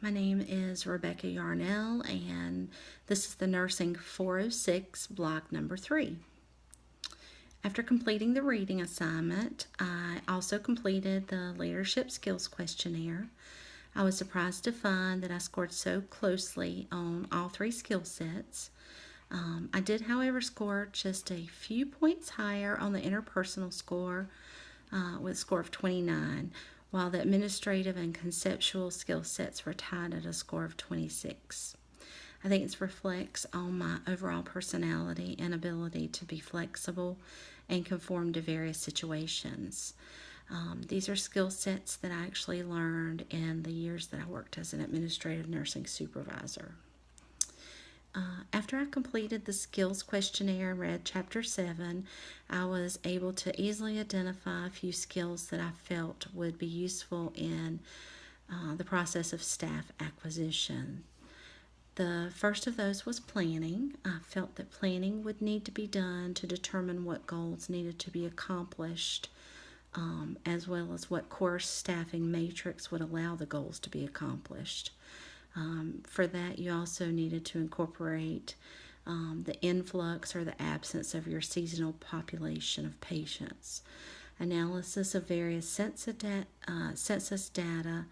My name is Rebecca Yarnell, and this is the Nursing 406, block number 3. After completing the reading assignment, I also completed the Leadership Skills Questionnaire. I was surprised to find that I scored so closely on all 3 skill sets. I did, however, score just a few points higher on the interpersonal score with a score of 29, while the administrative and conceptual skill sets were tied at a score of 26. I think it reflects on my overall personality and ability to be flexible and conform to various situations. These are skill sets that I actually learned in the years that I worked as an administrative nursing supervisor. After I completed the skills questionnaire and read Chapter 7, I was able to easily identify a few skills that I felt would be useful in the process of staff acquisition. The first of those was planning. I felt that planning would need to be done to determine what goals needed to be accomplished, as well as what core staffing matrix would allow the goals to be accomplished. For that, you also needed to incorporate the influx or the absence of your seasonal population of patients, analysis of various census data,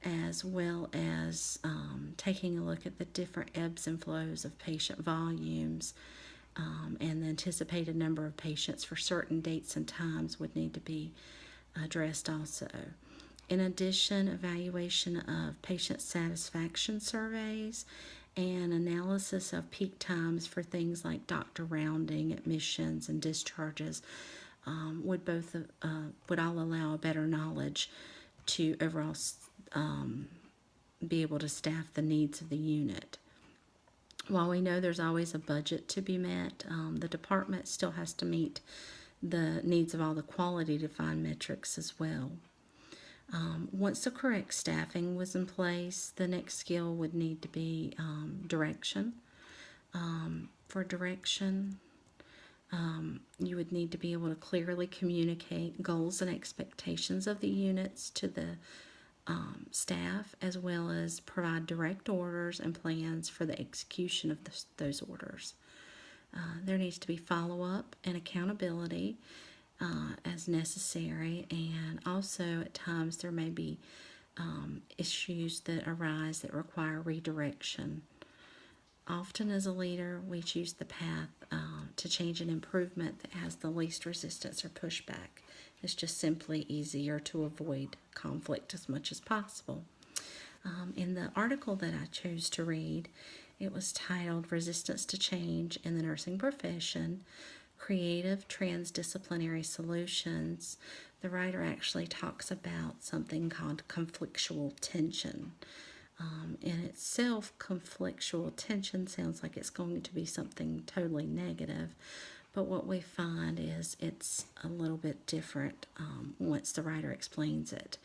as well as taking a look at the different ebbs and flows of patient volumes, and the anticipated number of patients for certain dates and times would need to be addressed also. In addition, evaluation of patient satisfaction surveys and analysis of peak times for things like doctor rounding, admissions, and discharges would all allow a better knowledge to overall be able to staff the needs of the unit. While we know there's always a budget to be met, the department still has to meet the needs of all the quality defined metrics as well. Once the correct staffing was in place, the next skill would need to be direction. For direction, you would need to be able to clearly communicate goals and expectations of the units to the staff, as well as provide direct orders and plans for the execution of those orders. There needs to be follow-up and accountability as necessary, and also at times there may be issues that arise that require redirection. Often as a leader, we choose the path to change and improvement that has the least resistance or pushback. It's just simply easier to avoid conflict as much as possible. In the article that I chose to read, it was titled Resistance to Change in the Nursing Profession, Creative Transdisciplinary Solutions. The writer actually talks about something called conflictual tension. In itself, conflictual tension sounds like it's going to be something totally negative, but what we find is it's a little bit different once the writer explains it.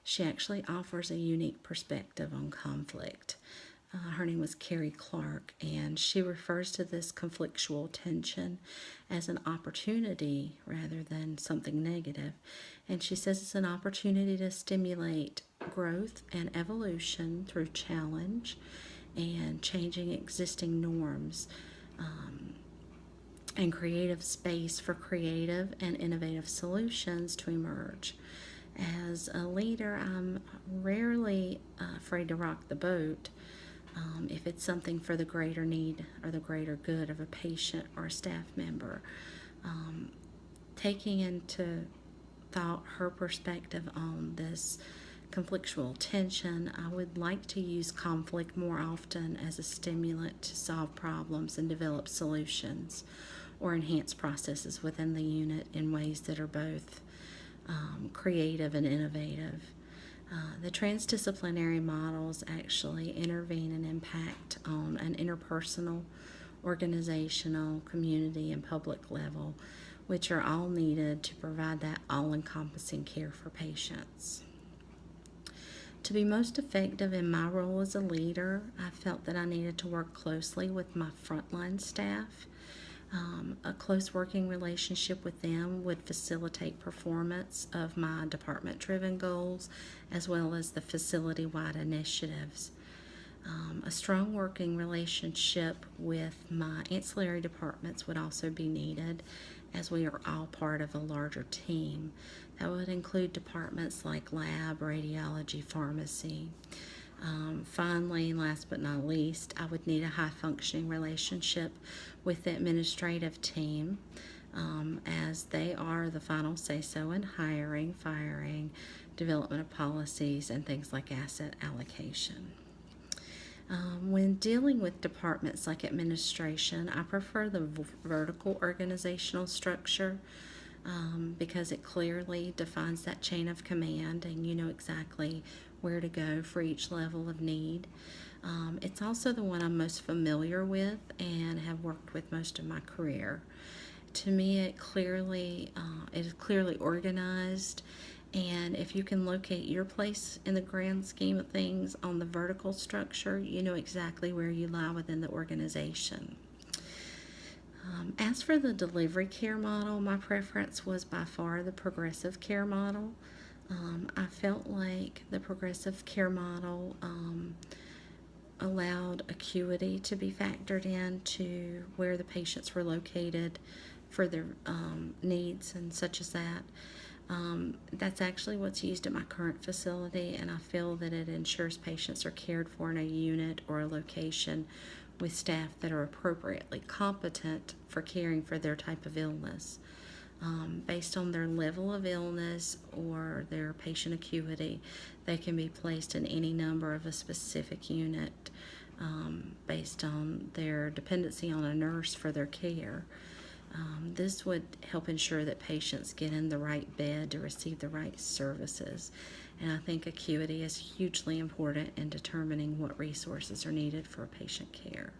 She actually offers a unique perspective on conflict. Her name was Carrie Clark, and she refers to this conflictual tension as an opportunity rather than something negative. And she says it's an opportunity to stimulate growth and evolution through challenge and changing existing norms, and creative space for creative and innovative solutions to emerge. As a leader, I'm rarely afraid to rock the boat if it's something for the greater need or the greater good of a patient or a staff member. Taking into thought her perspective on this conflictual tension, I would like to use conflict more often as a stimulant to solve problems and develop solutions or enhance processes within the unit in ways that are both creative and innovative. The transdisciplinary models actually intervene and impact on an interpersonal, organizational, community, and public level, which are all needed to provide that all-encompassing care for patients. To be most effective in my role as a leader, I felt that I needed to work closely with my frontline staff. A close working relationship with them would facilitate performance of my department-driven goals as well as the facility-wide initiatives. A strong working relationship with my ancillary departments would also be needed as we are all part of a larger team. That would include departments like lab, radiology, pharmacy. Finally, last but not least, I would need a high functioning relationship with the administrative team, as they are the final say so in hiring, firing, development of policies, and things like asset allocation. When dealing with departments like administration, I prefer the vertical organizational structure, because it clearly defines that chain of command and you know exactly where to go for each level of need. It's also the one I'm most familiar with and have worked with most of my career. To me, it is clearly organized, and if you can locate your place in the grand scheme of things on the vertical structure, you know exactly where you lie within the organization. As for the delivery care model, my preference was by far the progressive care model. I felt like the progressive care model allowed acuity to be factored into where the patients were located for their needs and such as that. That's actually what's used at my current facility, and I feel that it ensures patients are cared for in a unit or a location with staff that are appropriately competent for caring for their type of illness. Based on their level of illness or their patient acuity, they can be placed in any number of a specific unit, based on their dependency on a nurse for their care. This would help ensure that patients get in the right bed to receive the right services. And I think acuity is hugely important in determining what resources are needed for patient care.